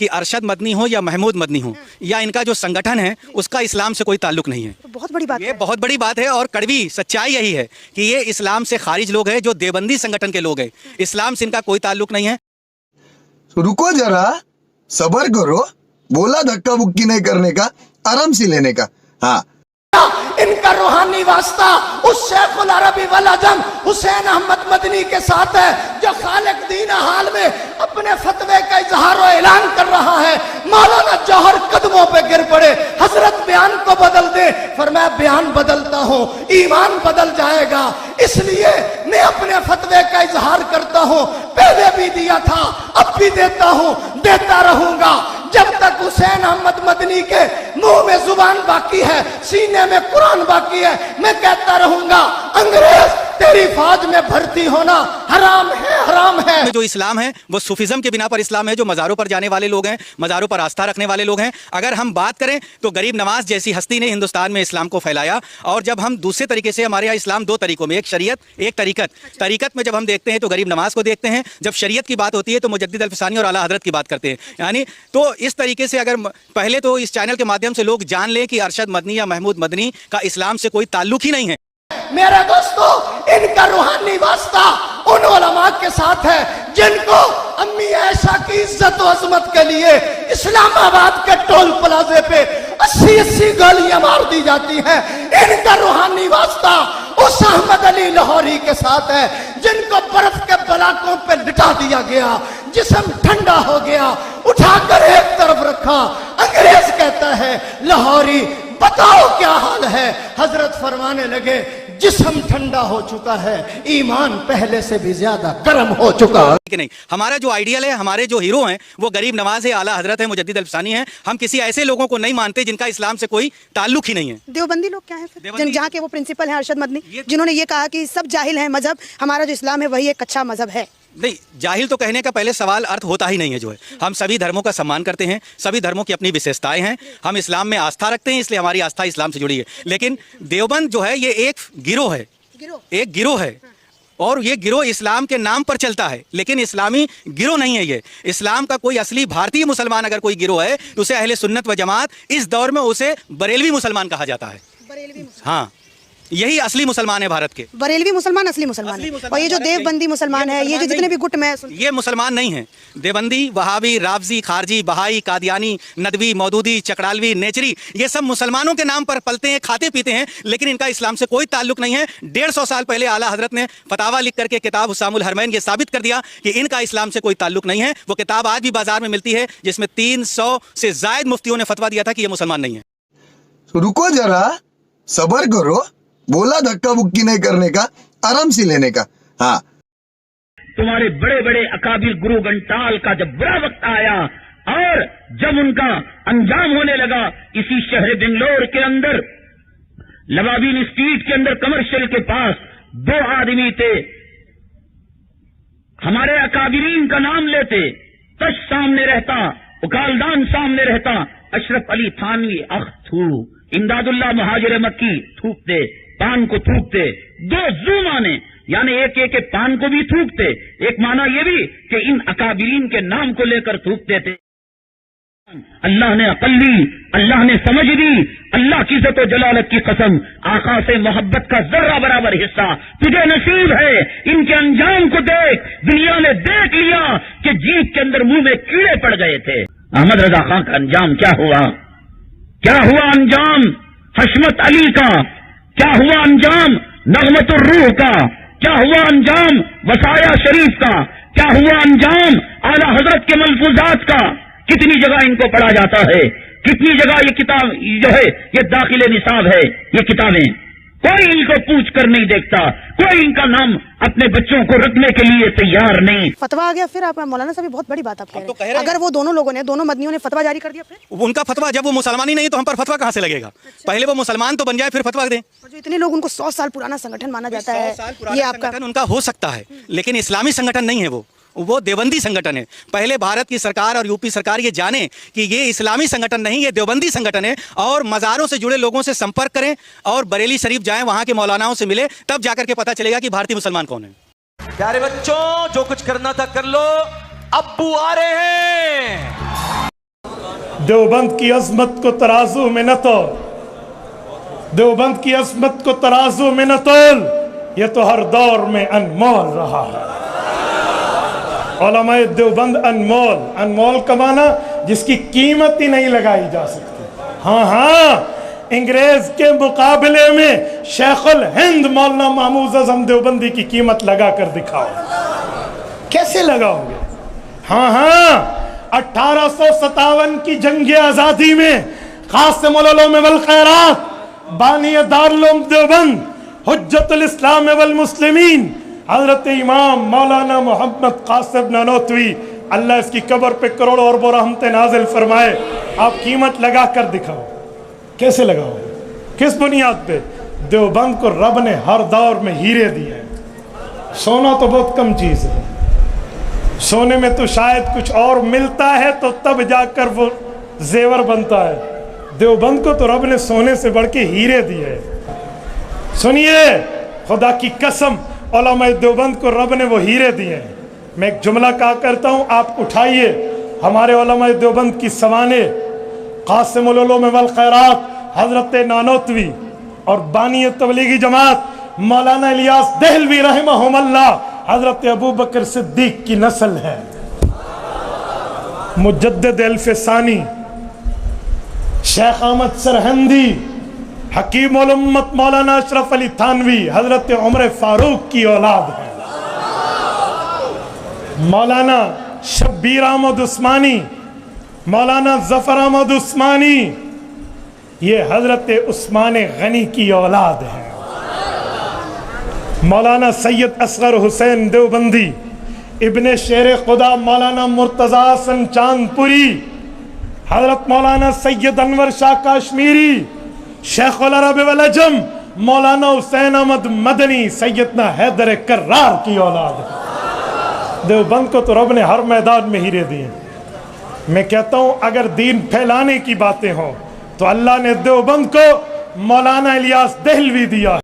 कि अरशद मदनी हो या महमूद मदनी हो या इनका जो संगठन है उसका इस्लाम से कोई ताल्लुक नहीं है। बहुत बड़ी बात ये बहुत बड़ी बात है और कड़वी सच्चाई यही है कि ये इस्लाम से खारिज लोग हैं, जो देवबंदी संगठन के लोग हैं। इस्लाम से इनका कोई ताल्लुक नहीं है। रुको जरा, सबर करो, बोला धक्का बुक्की नहीं करने का, आराम से लेने का। हाँ, इनका रूहानी वास्ता उस शेखुल अरबी वल अजम हुसैन अहमद मदनी के साथ है, जो खालिक दीन हाल में अपने फतवे का इजहार और ऐलान कर रहा है। मौलाना जौहर कदमों पे गिर पड़े, हजरत बयान को बदल दे, फरमाया बयान बदलता हूँ, ईमान बदल जाएगा, इसलिए मैं अपने फतवे का इजहार करता हूँ। पहले भी दिया था, अब भी देता हूँ, देता रहूंगा जब तक हुसैन अहमद मदनी के मुंह में जुबान बाकी है, सीने में कुरान बाकी है। मैं कहता रहूंगा, अंग्रेज तेरी फौज में भर्ती होना हराम है, हराम है। जो इस्लाम है वो सूफिज्म के बिना पर इस्लाम है, जो मज़ारों पर जाने वाले लोग हैं, मज़ारों पर आस्था रखने वाले लोग हैं। अगर हम बात करें तो गरीब नवाज जैसी हस्ती ने हिंदुस्तान में इस्लाम को फैलाया। और जब हम दूसरे तरीके से, हमारे यहाँ इस्लाम दो तरीकों में, एक शरीयत, एक तरीकत। तरीकत में जब हम देखते हैं तो गरीब नवाज को देखते हैं, जब शरीयत की बात होती है तो मुजद्दिद अल-फ़सानी और आला हज़रत की बात करते हैं। यानी तो इस तरीके से अगर पहले तो इस चैनल के माध्यम से लोग जान लें कि अरशद मदनी या महमूद मदनी का इस्लाम से कोई ताल्लुक ही नहीं है। मेरे दोस्तों, इनका रूहानी वास्ता उन उलमा के साथ है जिनको अम्मी ऐशा की इज्जत और अजमत के लिए इस्लामाबाद के टोल प्लाजे पे 80-80 गोलियां मार दी जाती हैं। इनका रूहानी वास्ता उस अहमद अली लाहौरी के साथ है जिनको बर्फ के बलाकों पे लिटा दिया गया, जिस्म ठंडा हो गया, उठाकर एक तरफ रखा। अंग्रेज कहता है, लाहौरी बताओ क्या हाल है? हजरत फरमाने लगे, जिस्म ठंडा हो चुका है, ईमान पहले से भी ज्यादा गर्म हो चुका है। कि नहीं, हमारा जो आइडियल है, हमारे जो हीरो हैं वो गरीब नवाज है, आला हजरत है, मुजद्दिद अल-फ़सानी है। हम किसी ऐसे लोगों को नहीं मानते जिनका इस्लाम से कोई ताल्लुक ही नहीं है। देवबंदी लोग क्या है फिर? जहाँ के वो प्रिंसिपल हैं अरशद मदनी, जिन्होंने ये कहा कि सब जाहिल हैं, मजहब हमारा जो इस्लाम है वही एक अच्छा मजहब है। नहीं, जाहिल तो कहने का पहले सवाल अर्थ होता ही नहीं है। जो है, हम सभी धर्मों का सम्मान करते हैं, सभी धर्मों की अपनी विशेषताएं हैं, हम इस्लाम में आस्था रखते हैं, इसलिए हमारी आस्था इस्लाम से जुड़ी है। लेकिन देवबंद जो है ये एक गिरोह है, एक गिरोह है, और ये गिरोह इस्लाम के नाम पर चलता है, लेकिन इस्लामी गिरोह नहीं है। ये इस्लाम का कोई असली भारतीय मुसलमान अगर कोई गिरोह है तो उसे अहले सुन्नत व जमात, इस दौर में उसे बरेलवी मुसलमान कहा जाता है। हाँ, यही असली मुसलमान है भारत के। बरेलवी मुसलमान असली मुसलमान है। और ये जो देवबंदी मुसलमान है, ये जो जितने भी गुट में, ये मुसलमान नहीं है। देवबंदी, वहाबी, रावजी, खारजी, बहाई, कादियानी, नदवी, मौदूदी, चकड़ालवी, नेचरी, ये सब मुसलमानों के नाम पर पलते हैं, खाते पीते हैं, लेकिन इनका इस्लाम से कोई ताल्लुक नहीं है। 150 साल पहले आला हजरत ने फतावा लिख करके किताब हुस्सामुल हरमैन ये साबित कर दिया कि इनका इस्लाम से कोई ताल्लुक नहीं है। वो किताब आज भी बाजार में मिलती है, जिसमें 300 से जायद मुफ्तियों ने फतवा दिया था कि ये मुसलमान नहीं है। रुको जरा, सबर करो, बोला धक्का बुक्की नहीं करने का, आराम से लेने का। हाँ, तुम्हारे बड़े बड़े अकाबिर गुरु घंटाल का जब बुरा वक्त आया और जब उनका अंजाम होने लगा, इसी शहर बेंगलोर के अंदर लवाबीन स्ट्रीट के अंदर कमर्शियल के पास 2 आदमी थे, हमारे अकाबिरीन का नाम लेते, तश सामने रहता, उकालदान सामने रहता, अशरफ अली थानवी अख थू, इमदादुल्लाह महाजिर मक्की थूकते, पान को थूकते। 2 जू माने, यानी एक पान को भी थूकते, एक माना ये भी कि इन अकाबिरीन के नाम को लेकर थूकते थे। अल्लाह ने अकल दी, अल्लाह ने समझ दी, अल्लाह की इज्जत और जलालत की कसम, आका से मोहब्बत का जर्रा बराबर हिस्सा तुझे नसीब है। इनके अंजाम को देख, दुनिया ने देख लिया कि जीभ के अंदर मुंह में कीड़े पड़ गए थे। अहमद रजा खां का अंजाम क्या हुआ? क्या हुआ अंजाम हशमत अली का? क्या हुआ अंजाम नगमतुर रूह का? क्या हुआ अंजाम वसाया शरीफ का? क्या हुआ अंजाम आला हजरत के मलफूजात का? कितनी जगह इनको पढ़ा जाता है, कितनी जगह ये किताब जो है ये दाखिले निसाब है, ये किताबें, कोई इनको पूछ कर नहीं देखता, कोई इनका नाम अपने बच्चों को रखने के लिए तैयार नहीं। फतवा आ गया फिर? आप मौलाना साहब बहुत बड़ी बात आप कह रहे हैं। अगर वो दोनों लोगों ने, दोनों मदनियों ने फतवा जारी कर दिया, फिर उनका फतवा, जब वो मुसलमान ही नहीं तो हम पर फतवा कहाँ से लगेगा? पहले वो मुसलमान तो बन जाए फिर फतवा दें। जो इतने लोग, उनको 100 साल पुराना संगठन माना जाता है, ये आपका उनका हो सकता है, लेकिन इस्लामी संगठन नहीं है, वो देवबंदी संगठन है। पहले भारत की सरकार और यूपी सरकार ये जाने कि ये इस्लामी संगठन नहीं, ये देवबंदी संगठन है, और मज़ारों से जुड़े लोगों से संपर्क करें और बरेली शरीफ जाएं, वहां के मौलानाओं से मिले, तब जाकर के पता चलेगा कि भारतीय मुसलमान कौन है। प्यारे बच्चों, जो कुछ करना था कर लो, अब्बू आ रहे हैं। دیوبند کی عظمت کو ترازو میں نہ تول، دیوبند کی عظمت کو ترازو میں نہ تول، یہ تو ہر دور میں انمول رہا ہے۔ علماء دیوبند انمول، انمول کا معنی جس کی قیمت ہی نہیں لگائی جا سکتی۔ ہاں انگریز کے مقابلے میں شیخ الہند مولانا محمود اعظم دیوبندی کی قیمت لگا کر دکھاؤ، کیسے لگاؤ گے؟ ہاں 1857 کی جنگ آزادی میں قاسم العلوم والخیرات بانی دارالعلوم دیوبند حجت الاسلام والمسلمین حضرت امام مولانا محمد قاسم نانوتوی، اللہ اس کی قبر پہ کروڑوں اربوں رحمتیں نازل فرمائے، آپ قیمت لگا کر دکھاؤ، کیسے لگاؤ؟ کس بنیاد پہ؟ دیوبند کو رب نے ہر دور میں ہیرے دیے ہیں۔ سونا تو بہت کم چیز ہے، سونے میں تو شاید کچھ اور ملتا ہے تو تب جا کر وہ زیور بنتا ہے، دیوبند کو تو رب نے سونے سے بڑھ کے ہیرے دیے ہیں۔ سنیے، خدا کی قسم علماء دیوبند کو رب نے وہ ہیرے دیے ہیں۔ میں ایک جملہ کہا کرتا ہوں، آپ اٹھائیے ہمارے علماء دیوبند کی سوانح، قاسم العلوم والخیرات حضرت نانوتوی اور بانی تبلیغی جماعت مولانا الیاس دہلوی رحمہم اللہ حضرت ابو بکر صدیق کی نسل ہے۔ مجدد الف ثانی شیخ احمد سرہندی، حکیم الامت مولانا اشرف علی تھانوی حضرت عمر فاروق کی اولاد ہے۔ مولانا شبیر احمد عثمانی، مولانا ظفر احمد عثمانی، یہ حضرت عثمان غنی کی اولاد ہے۔ مولانا سید اصغر حسین دیوبندی، ابن شیر خدا مولانا مرتضی حسن چاندپوری، حضرت مولانا سید انور شاہ کاشمیری، شیخ العرب والعجم مولانا حسین احمد مدنی، سیدنا حیدر کرار کی اولاد ہے۔ دیوبند کو تو رب نے ہر میدان میں ہیرے دیے۔ میں کہتا ہوں اگر دین پھیلانے کی باتیں ہوں تو اللہ نے دیوبند کو مولانا الیاس دہلوی دیا